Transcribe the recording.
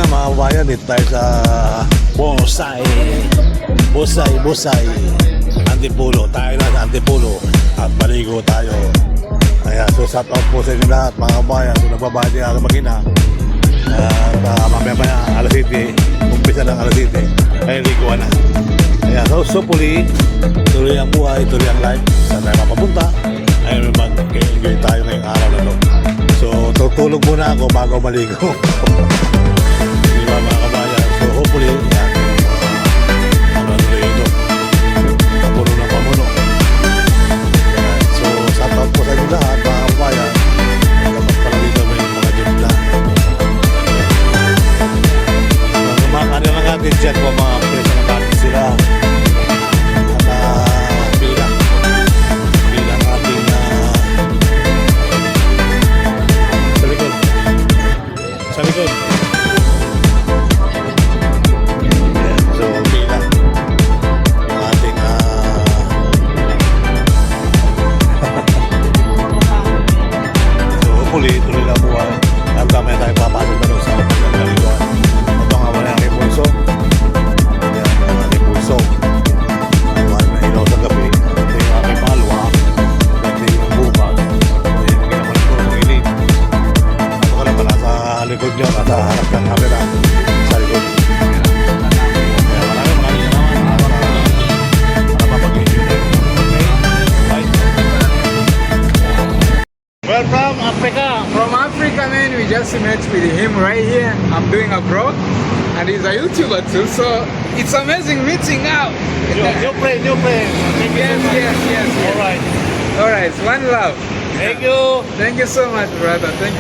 mga kabayan, dito tayo sa Bosay Antipolo. Tayo na sa Antipolo at baligo tayo. Kaya so shout out po sa inyo lahat mga kabayan. So nagbabahagi ako mag-ina at mamaya alas 7, umpisa ng alas 7 ay liguan na. Kaya so puli, tuloy ang buhay, tuloy ang life. Saan tayo mapapunta ay mag-enjoy tayo ngayong araw na to. So tutulog muna ako bago maligo. Di ba mga kabayan? So hopefully yan, ano ito, puno ng pamuno. So shout out po sa inyo lahat mga kabayan. Dapat pala dito may mga jeep na mga kanila natin dyan po, mga presa na natin sila at bilang ating sa likod. Ayan, so bilang ating so hopefully tuloy na buwan at kamaya tayo papasok na doon sa pagkakaliguan. Ito nga wala aking pulso. Ayan, ang aking pulso. Iwan na ilaw sa gabi. Ito yung aking palwa. Ito yung bukas. Ito yung ginaman ko ng ilim. Ito ka lang pala sa likod nyo at harap ng camera sa likod. Kaya maraming salamat para mapag-enjoy tayo. Okay? Bye. Well, from Africa, man, we just met with him right here. I'm doing a vlog, and he's a YouTuber too, so it's amazing meeting now. New plane. Thank you so much. Yes. Alright. All right, one love. Thank you. Thank you so much, brother. Thank you.